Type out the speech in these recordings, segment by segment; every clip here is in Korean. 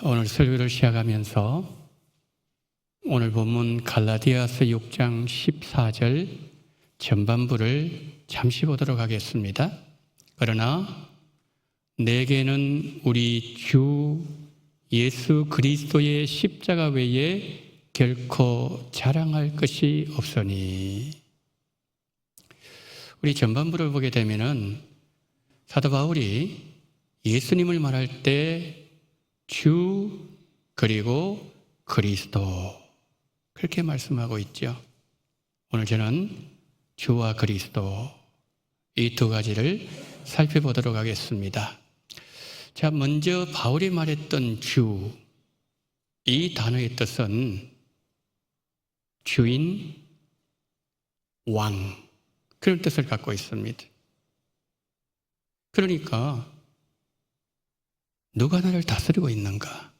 오늘 설교를 시작하면서 오늘 본문 갈라디아서 6장 14절 전반부를 잠시 보도록 하겠습니다. 그러나 내게는 우리 주 예수 그리스도의 십자가 외에 결코 자랑할 것이 없으니. 우리 전반부를 보게 되면은 사도 바울이 예수님을 말할 때 주 그리고 그리스도 그렇게 말씀하고 있죠. 오늘 저는 주와 그리스도 이 두 가지를 살펴보도록 하겠습니다. 자, 먼저 바울이 말했던 주, 이 단어의 뜻은 주인, 왕 그런 뜻을 갖고 있습니다. 그러니까 누가 나를 다스리고 있는가?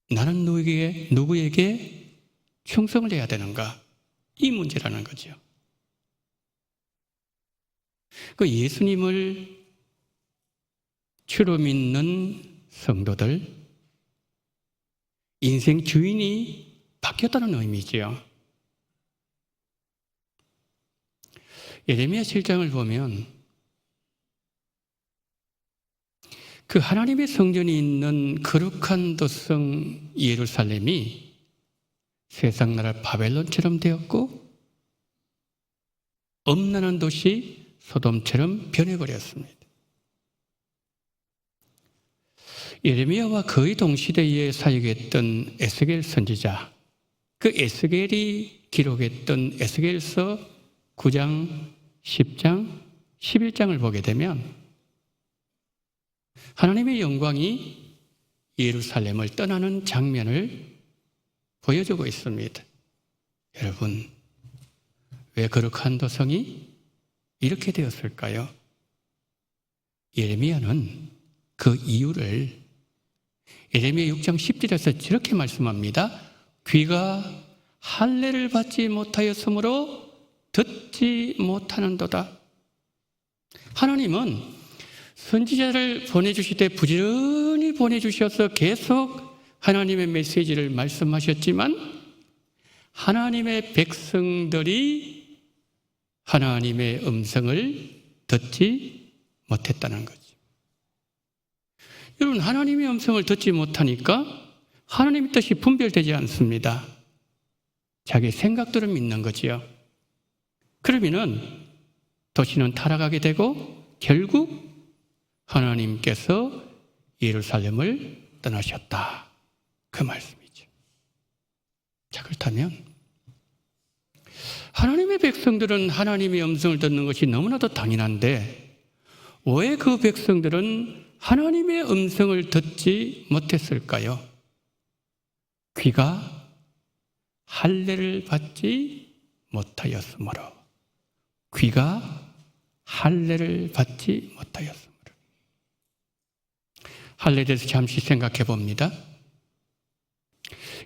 나는 누구에게 충성을 해야 되는가? 이 문제라는 거죠. 그 예수님을 주로 믿는 성도들, 인생 주인이 바뀌었다는 의미지요. 예레미야 7장을 보면 그 하나님의 성전이 있는 거룩한 도성 예루살렘이 세상 나라 바벨론처럼 되었고 엄란한 도시 소돔처럼 변해버렸습니다. 예레미야와 거의 동시대에 사역했던 에스겔 선지자, 그 에스겔이 기록했던 에스겔서 9장, 10장, 11장을 보게 되면 하나님의 영광이 예루살렘을 떠나는 장면을 보여주고 있습니다. 여러분, 왜 거룩한 도성이 이렇게 되었을까요? 예레미야는 그 이유를 예레미야 6장 10절에서 저렇게 말씀합니다. 귀가 할례를 받지 못하였으므로 듣지 못하는도다. 하나님은 선지자를 보내주실 때 부지런히 보내주셔서 계속 하나님의 메시지를 말씀하셨지만 하나님의 백성들이 하나님의 음성을 듣지 못했다는 거죠. 여러분, 하나님의 음성을 듣지 못하니까 하나님의 뜻이 분별되지 않습니다. 자기 생각대로 믿는 거지요. 그러면은 도시는 타락하게 되고 결국 하나님께서 예루살렘을 떠나셨다. 그 말씀이죠. 자, 그렇다면 하나님의 백성들은 하나님의 음성을 듣는 것이 너무나도 당연한데 왜 그 백성들은 하나님의 음성을 듣지 못했을까요? 귀가 할례를 받지 못하였으므로. 귀가 할례를 받지 못하였으므로. 할례에 대해서 잠시 생각해 봅니다.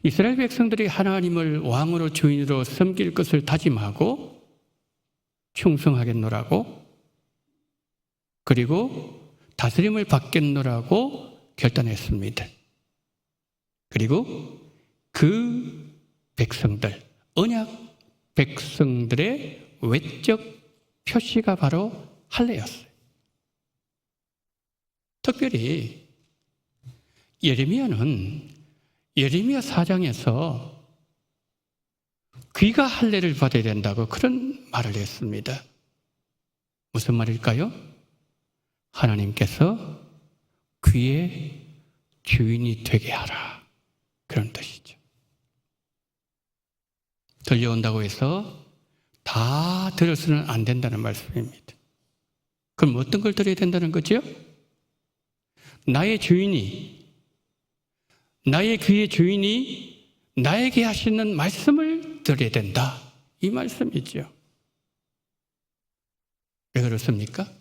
이스라엘 백성들이 하나님을 왕으로 주인으로 섬길 것을 다짐하고 충성하겠노라고 그리고 다스림을 받겠노라고 결단했습니다. 그리고 그 백성들, 언약 백성들의 외적 표시가 바로 할례였어요. 특별히 예레미야는 예레미야 4장에서 귀가 할례를 받아야 된다고 그런 말을 했습니다. 무슨 말일까요? 하나님께서 귀의 주인이 되게 하라. 그런 뜻이죠. 들려온다고 해서 다 들어서는 안 된다는 말씀입니다. 그럼 어떤 걸 들어야 된다는 거죠? 나의 주인이, 나의 귀의 주인이 나에게 하시는 말씀을 들어야 된다. 이 말씀이죠. 왜 그렇습니까?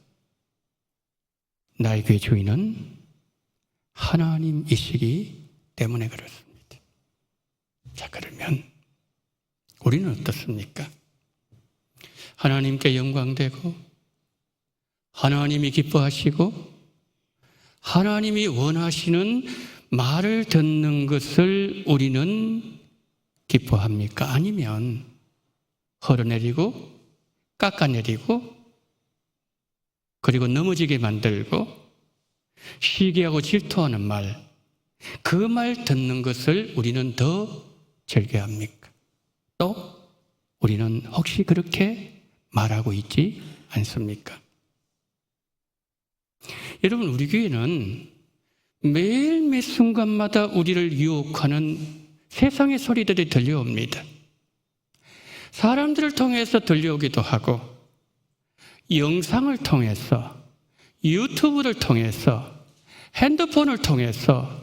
나의 귀의 주인은 하나님이시기 때문에 그렇습니다. 자, 그러면 우리는 어떻습니까? 하나님께 영광되고 하나님이 기뻐하시고 하나님이 원하시는 말을 듣는 것을 우리는 기뻐합니까? 아니면 헐어내리고 깎아내리고 그리고 넘어지게 만들고 시기하고 질투하는 말, 그 말 듣는 것을 우리는 더 즐겨합니까? 또 우리는 혹시 그렇게 말하고 있지 않습니까? 여러분, 우리 교회는 매일 매 순간마다 우리를 유혹하는 세상의 소리들이 들려옵니다. 사람들을 통해서 들려오기도 하고, 영상을 통해서, 유튜브를 통해서, 핸드폰을 통해서,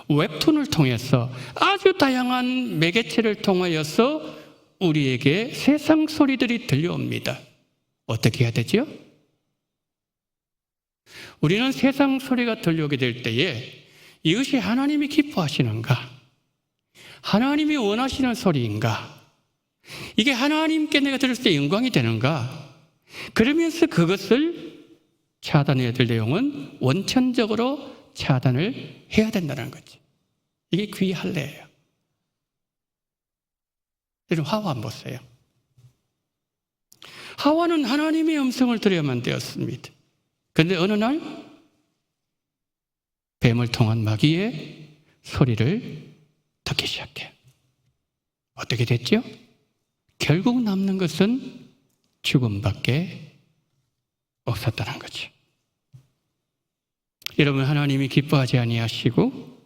웹툰을 통해서 아주 다양한 매개체를 통하여서 우리에게 세상 소리들이 들려옵니다. 어떻게 해야 되죠? 우리는 세상 소리가 들려오게 될 때에 이것이 하나님이 기뻐하시는가? 하나님이 원하시는 소리인가? 이게 하나님께 내가 들었을 때 영광이 되는가? 그러면서 그것을 차단해야 될 내용은 원천적으로 차단을 해야 된다는 거지. 이게 귀할례예요. 여러분, 하와 한번 보세요. 하와는 하나님의 음성을 들어야만 되었습니다. 그런데 어느 날 뱀을 통한 마귀의 소리를 듣기 시작해요. 어떻게 됐죠? 결국 남는 것은 죽음밖에 없었다는 거죠. 여러분, 하나님이 기뻐하지 아니하시고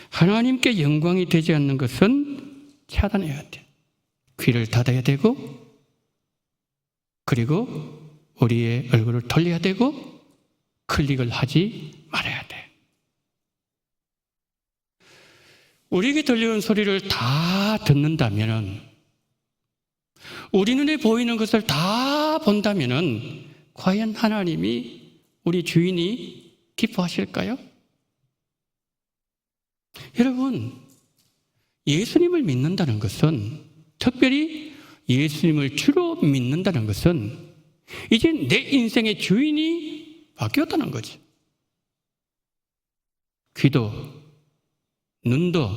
하나님께 영광이 되지 않는 것은 차단해야 돼요. 귀를 닫아야 되고, 그리고 우리의 얼굴을 돌려야 되고, 클릭을 하지 말아야 돼. 우리에게 들려오는 소리를 다 듣는다면, 우리 눈에 보이는 것을 다 본다면 과연 하나님이, 우리 주인이 기뻐하실까요? 여러분, 예수님을 믿는다는 것은, 특별히 예수님을 주로 믿는다는 것은 이제 내 인생의 주인이 바뀌었다는 거지. 귀도, 눈도,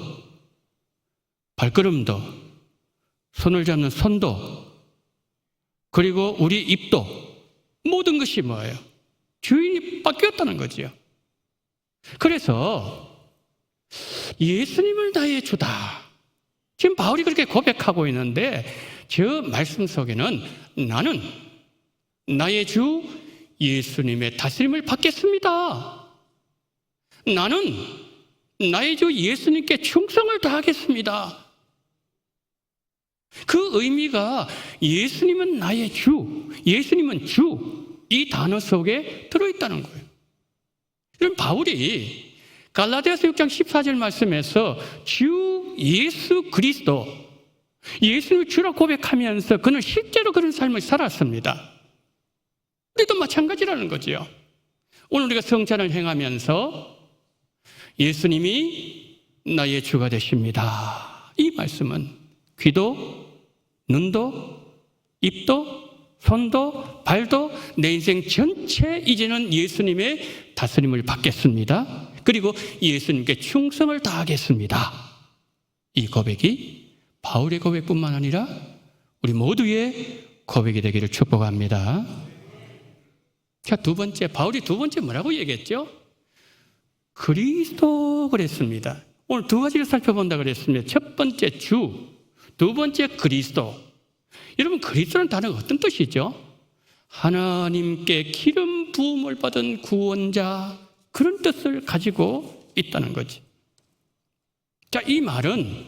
발걸음도, 손을 잡는 손도, 그리고 우리 입도, 모든 것이 뭐예요? 주인이 바뀌었다는 거지요. 그래서 예수님을 나의 주다. 지금 바울이 그렇게 고백하고 있는데 저 말씀 속에는 나는 나의 주 예수님의 다스림을 받겠습니다. 나는 나의 주 예수님께 충성을 다하겠습니다. 그 의미가 예수님은 나의 주, 예수님은 주, 이 단어 속에 들어있다는 거예요. 그럼 바울이 갈라디아서 6장 14절 말씀에서 주 예수 그리스도, 예수님을 주로 고백하면서 그는 실제로 그런 삶을 살았습니다. 우리도 마찬가지라는 거죠. 오늘 우리가 성찬을 행하면서 예수님이 나의 주가 되십니다. 이 말씀은 귀도, 눈도, 입도, 손도, 발도, 내 인생 전체 이제는 예수님의 다스림을 받겠습니다. 그리고 예수님께 충성을 다하겠습니다. 이 고백이 바울의 고백뿐만 아니라 우리 모두의 고백이 되기를 축복합니다. 자, 두 번째, 바울이 두 번째 뭐라고 얘기했죠? 그리스도 그랬습니다. 오늘 두 가지를 살펴본다 그랬습니다. 첫 번째 주, 두 번째 그리스도. 여러분, 그리스도는 단어가 어떤 뜻이죠? 하나님께 기름 부음을 받은 구원자, 그런 뜻을 가지고 있다는 거지. 자, 이 말은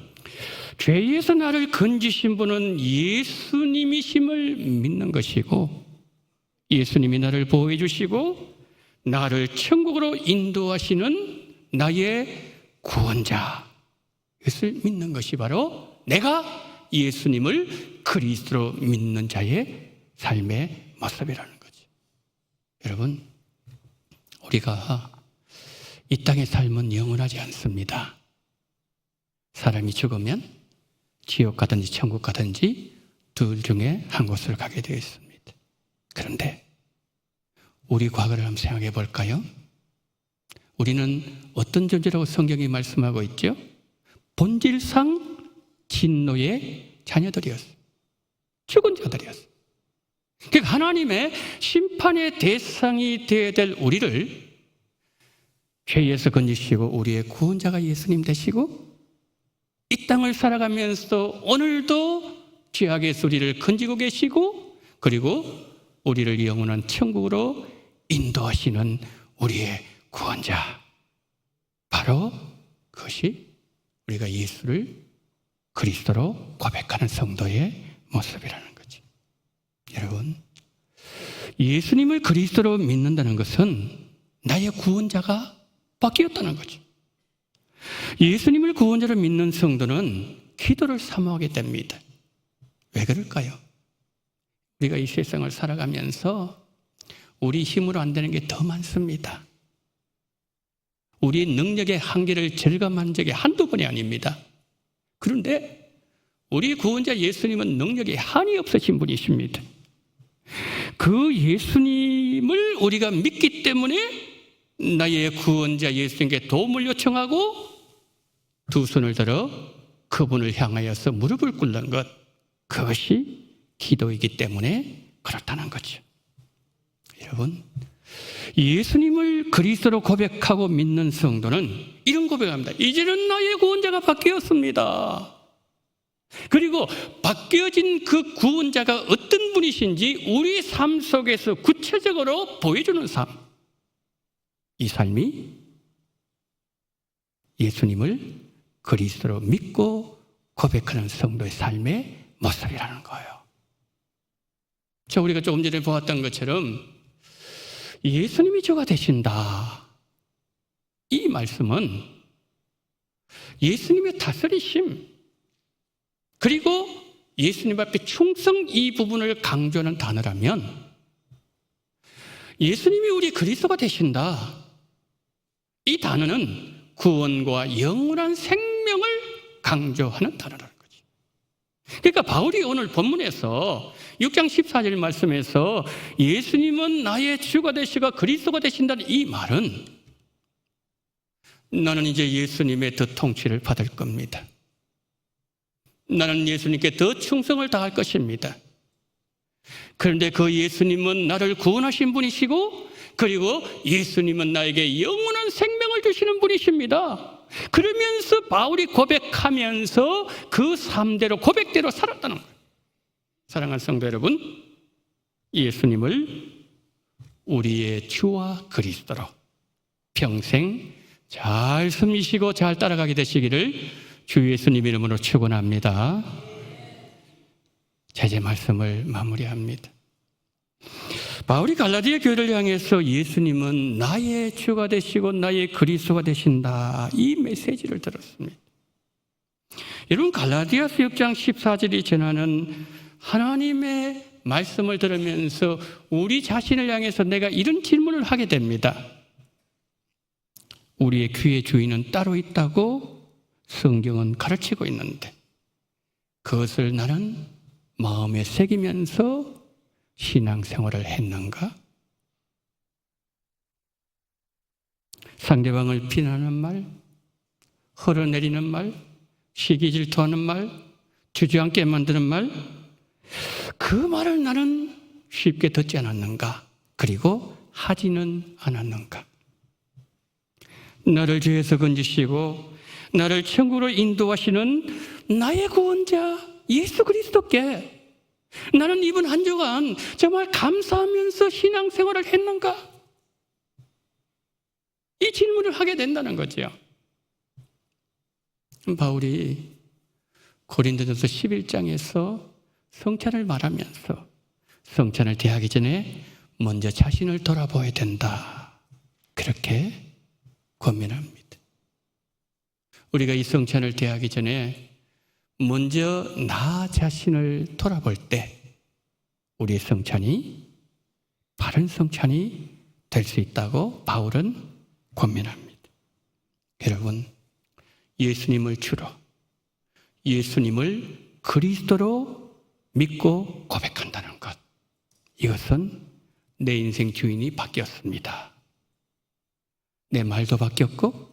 죄에서 나를 건지신 분은 예수님이심을 믿는 것이고, 예수님이 나를 보호해 주시고 나를 천국으로 인도하시는 나의 구원자, 이것을 믿는 것이 바로 내가 예수님을 그리스도로 믿는 자의 삶의 모습이라는 거지. 여러분, 우리가 이 땅의 삶은 영원하지 않습니다. 사람이 죽으면 지옥 가든지 천국 가든지 둘 중에 한 곳을 가게 되어 있습니다. 그런데 우리 과거를 한번 생각해 볼까요? 우리는 어떤 존재라고 성경이 말씀하고 있죠? 본질상 진노의 자녀들이었어요. 죽은 자들이었어요. 그러니까 하나님의 심판의 대상이 되어야 될 우리를 죄에서 건지시고 우리의 구원자가 예수님 되시고 이 땅을 살아가면서 오늘도 죄악에서 우리를 건지고 계시고 그리고 우리를 영원한 천국으로 인도하시는 우리의 구원자, 바로 그것이 우리가 예수를 그리스도로 고백하는 성도의 모습이라는 거죠. 여러분, 예수님을 그리스도로 믿는다는 것은 나의 구원자가 바뀌었다는 거죠. 예수님을 구원자로 믿는 성도는 기도를 사모하게 됩니다. 왜 그럴까요? 우리가 이 세상을 살아가면서 우리 힘으로 안 되는 게 더 많습니다. 우리 능력의 한계를 절감한 적이 한두 번이 아닙니다. 그런데 우리 구원자 예수님은 능력에 한이 없으신 분이십니다. 그 예수님을 우리가 믿기 때문에 나의 구원자 예수님께 도움을 요청하고 두 손을 들어 그분을 향하여서 무릎을 꿇는 것, 그것이 기도이기 때문에 그렇다는 거죠. 여러분, 예수님을 그리스도로 고백하고 믿는 성도는 이런 고백합니다. 이제는 나의 구원자가 바뀌었습니다. 그리고 바뀌어진 그 구원자가 어떤 분이신지 우리 삶 속에서 구체적으로 보여주는 삶, 이 삶이 예수님을 그리스도로 믿고 고백하는 성도의 삶의 모습이라는 거예요. 자, 우리가 조금 전에 보았던 것처럼 예수님이 주가 되신다, 이 말씀은 예수님의 다스리심 그리고 예수님 앞에 충성, 이 부분을 강조하는 단어라면 예수님이 우리 그리스도가 되신다, 이 단어는 구원과 영원한 생명을 강조하는 단어라는 거죠. 그러니까 바울이 오늘 본문에서 6장 14절 말씀에서 예수님은 나의 주가 되시고 그리스도가 되신다는 이 말은 나는 이제 예수님의 더 통치를 받을 겁니다. 나는 예수님께 더 충성을 다할 것입니다. 그런데 그 예수님은 나를 구원하신 분이시고 그리고 예수님은 나에게 영원한 생명을 주시는 분이십니다. 그러면서 바울이 고백하면서 그 삶대로 고백대로 살았다는 거예요. 사랑하는 성도 여러분, 예수님을 우리의 주와 그리스도로 평생 잘 섬기시고 잘 따라가게 되시기를 주 예수님 이름으로 축원합니다. 제제 말씀을 마무리합니다. 바울이 갈라디아 교회를 향해서 예수님은 나의 주가 되시고 나의 그리스도가 되신다, 이 메시지를 들었습니다. 여러분, 갈라디아서 6장 14절이 전하는 하나님의 말씀을 들으면서 우리 자신을 향해서 내가 이런 질문을 하게 됩니다. 우리의 귀의 주인은 따로 있다고 성경은 가르치고 있는데 그것을 나는 마음에 새기면서 신앙생활을 했는가? 상대방을 비난하는 말, 흘러내리는 말, 시기 질투하는 말, 주저앉게 만드는 말, 그 말을 나는 쉽게 듣지 않았는가? 그리고 하지는 않았는가? 나를 죄에서 건지시고 나를 천국으로 인도하시는 나의 구원자 예수 그리스도께 나는 이번 한 주간 정말 감사하면서 신앙생활을 했는가? 이 질문을 하게 된다는 거죠. 바울이 고린도전서 11장에서 성찬을 말하면서 성찬을 대하기 전에 먼저 자신을 돌아보아야 된다, 그렇게 권면합니다. 우리가 이 성찬을 대하기 전에 먼저 나 자신을 돌아볼 때 우리의 성찬이 바른 성찬이 될 수 있다고 바울은 권면합니다. 여러분, 예수님을 주로, 예수님을 그리스도로 믿고 고백한다는 것, 이것은 내 인생 주인이 바뀌었습니다. 내 말도 바뀌었고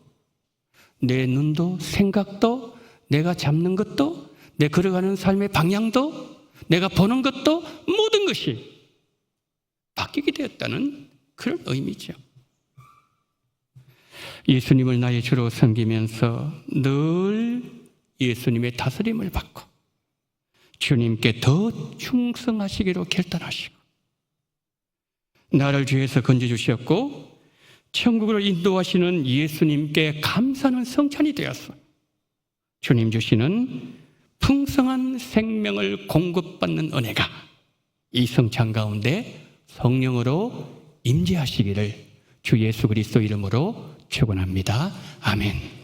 내 눈도 생각도 내가 잡는 것도 내 걸어가는 삶의 방향도 내가 보는 것도 모든 것이 바뀌게 되었다는 그런 의미죠. 예수님을 나의 주로 섬기면서 늘 예수님의 다스림을 받고 주님께 더 충성하시기로 결단하시고 나를 죄에서 건져주셨고 천국으로 인도하시는 예수님께 감사하는 성찬이 되었어. 주님 주시는 풍성한 생명을 공급받는 은혜가 이 성찬 가운데 성령으로 임재하시기를 주 예수 그리스도 이름으로 축원합니다. 아멘.